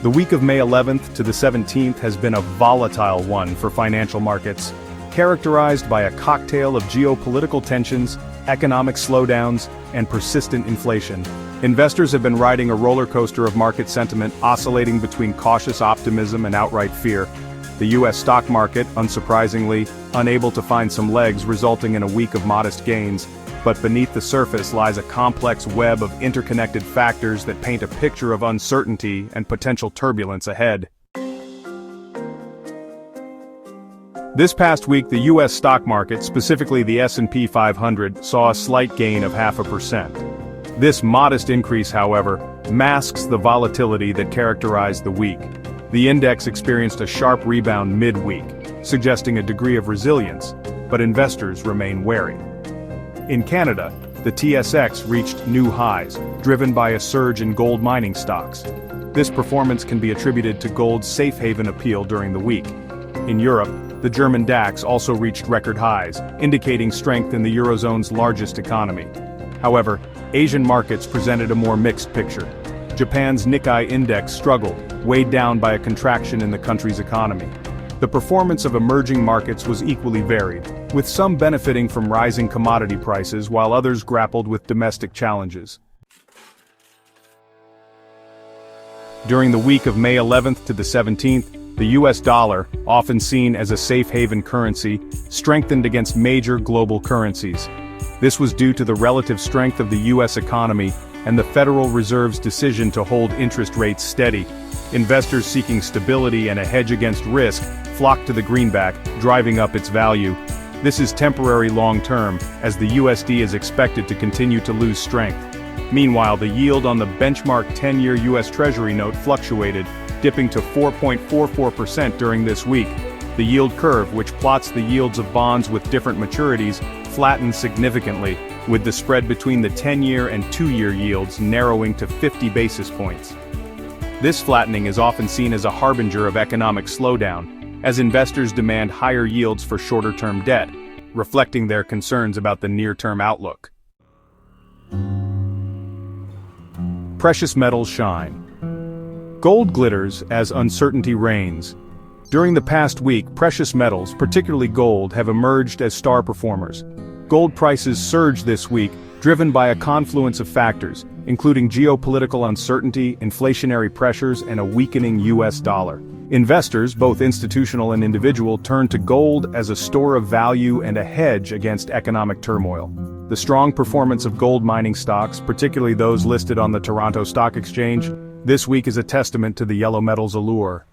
The week of May 11th to the 17th has been a volatile one for financial markets, characterized by a cocktail of geopolitical tensions, economic slowdowns, and persistent inflation. Investors have been riding a roller coaster of market sentiment, oscillating between cautious optimism and outright fear. The U.S. stock market, unsurprisingly, unable to find some legs, resulting in a week of modest gains. But beneath the surface lies a complex web of interconnected factors that paint a picture of uncertainty and potential turbulence ahead. This past week, the U.S. stock market, specifically the S&P 500, saw a slight gain of 0.5%. This modest increase, however, masks the volatility that characterized the week. The index experienced a sharp rebound mid-week, suggesting a degree of resilience, but investors remain wary. In Canada, the TSX reached new highs, driven by a surge in gold mining stocks. This performance can be attributed to gold's safe haven appeal during the week. In Europe, the German DAX also reached record highs, indicating strength in the Eurozone's largest economy. However, Asian markets presented a more mixed picture. Japan's Nikkei index struggled, weighed down by a contraction in the country's economy. The performance of emerging markets was equally varied, with some benefiting from rising commodity prices while others grappled with domestic challenges. During the week of May 11th to the 17th, the US dollar, often seen as a safe haven currency, strengthened against major global currencies. This was due to the relative strength of the US economy and the Federal Reserve's decision to hold interest rates steady. Investors seeking stability and a hedge against risk flocked to the greenback, driving up its value. This is temporary long-term, as the USD is expected to continue to lose strength. Meanwhile, the yield on the benchmark 10-year US Treasury note fluctuated, dipping to 4.44% during this week. The yield curve, which plots the yields of bonds with different maturities, flattened significantly, with the spread between the 10-year and 2-year yields narrowing to 50 basis points. This flattening is often seen as a harbinger of economic slowdown, as investors demand higher yields for shorter-term debt, reflecting their concerns about the near-term outlook. Precious metals shine. Gold glitters as uncertainty reigns. During the past week, precious metals, particularly gold, have emerged as star performers. Gold prices surged this week, driven by a confluence of factors, including geopolitical uncertainty, inflationary pressures, and a weakening US dollar. Investors, both institutional and individual, turn to gold as a store of value and a hedge against economic turmoil. The strong performance of gold mining stocks, particularly those listed on the Toronto Stock Exchange, this week is a testament to the yellow metal's allure.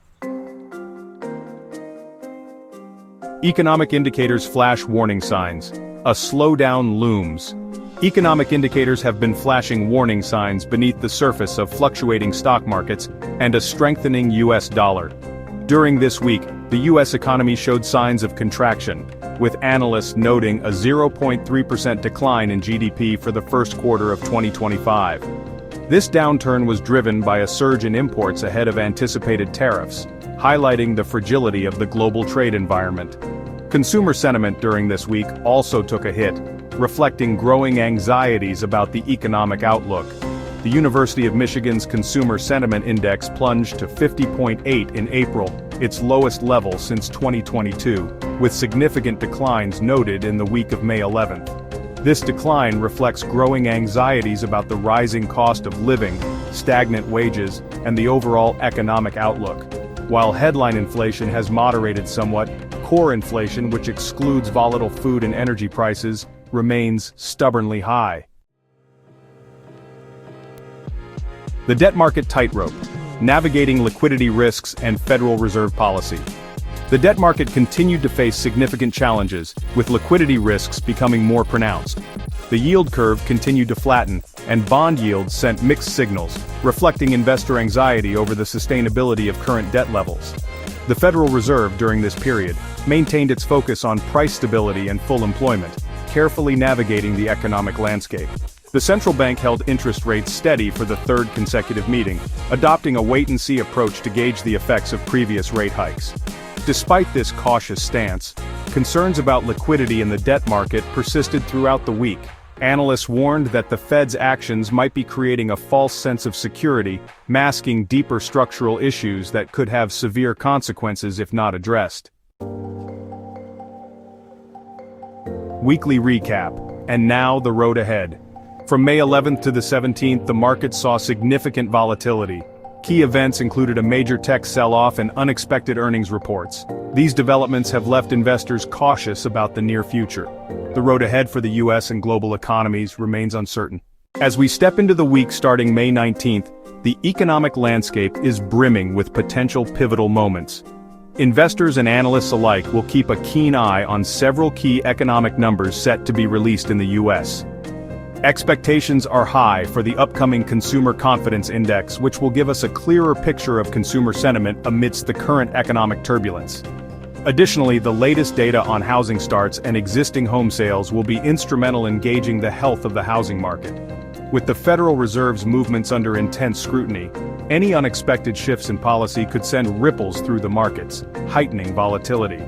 Economic indicators flash warning signs. A slowdown looms. Economic indicators have been flashing warning signs beneath the surface of fluctuating stock markets and a strengthening US dollar. During this week, the US economy showed signs of contraction, with analysts noting a 0.3% decline in GDP for the first quarter of 2025. This downturn was driven by a surge in imports ahead of anticipated tariffs, highlighting the fragility of the global trade environment. Consumer sentiment during this week also took a hit, reflecting growing anxieties about the economic outlook. The University of Michigan's Consumer Sentiment Index plunged to 50.8 in April, its lowest level since 2022, with significant declines noted in the week of May 11th. This decline reflects growing anxieties about the rising cost of living, stagnant wages, and the overall economic outlook. While headline inflation has moderated somewhat, core inflation, which excludes volatile food and energy prices, remains stubbornly high. The debt market tightrope, navigating liquidity risks and Federal Reserve policy. The debt market continued to face significant challenges, with liquidity risks becoming more pronounced. The yield curve continued to flatten, and bond yields sent mixed signals, reflecting investor anxiety over the sustainability of current debt levels. The Federal Reserve during this period maintained its focus on price stability and full employment, carefully navigating the economic landscape. The central bank held interest rates steady for the third consecutive meeting, adopting a wait-and-see approach to gauge the effects of previous rate hikes. Despite this cautious stance, concerns about liquidity in the debt market persisted throughout the week. Analysts warned that the Fed's actions might be creating a false sense of security, masking deeper structural issues that could have severe consequences if not addressed. Weekly recap, and now the road ahead. From May 11th to the 17th, the market saw significant volatility. Key events included a major tech sell-off and unexpected earnings reports. These developments have left investors cautious about the near future. The road ahead for the US and global economies remains uncertain. As we step into the week starting May 19th, the economic landscape is brimming with potential pivotal moments. Investors and analysts alike will keep a keen eye on several key economic numbers set to be released in the US. Expectations are high for the upcoming Consumer Confidence Index, which will give us a clearer picture of consumer sentiment amidst the current economic turbulence. Additionally, the latest data on housing starts and existing home sales will be instrumental in gauging the health of the housing market. With the Federal Reserve's movements under intense scrutiny, any unexpected shifts in policy could send ripples through the markets, heightening volatility.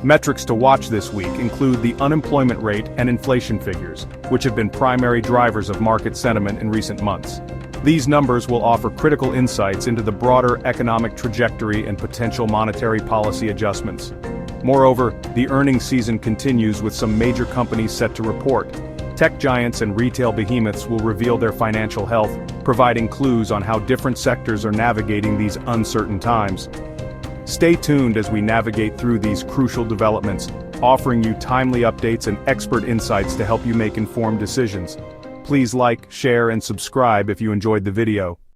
Metrics to watch this week include the unemployment rate and inflation figures, which have been primary drivers of market sentiment in recent months. These numbers will offer critical insights into the broader economic trajectory and potential monetary policy adjustments. Moreover, the earnings season continues with some major companies set to report. Tech giants and retail behemoths will reveal their financial health, providing clues on how different sectors are navigating these uncertain times. Stay tuned as we navigate through these crucial developments, offering you timely updates and expert insights to help you make informed decisions. Please like, share, and subscribe if you enjoyed the video.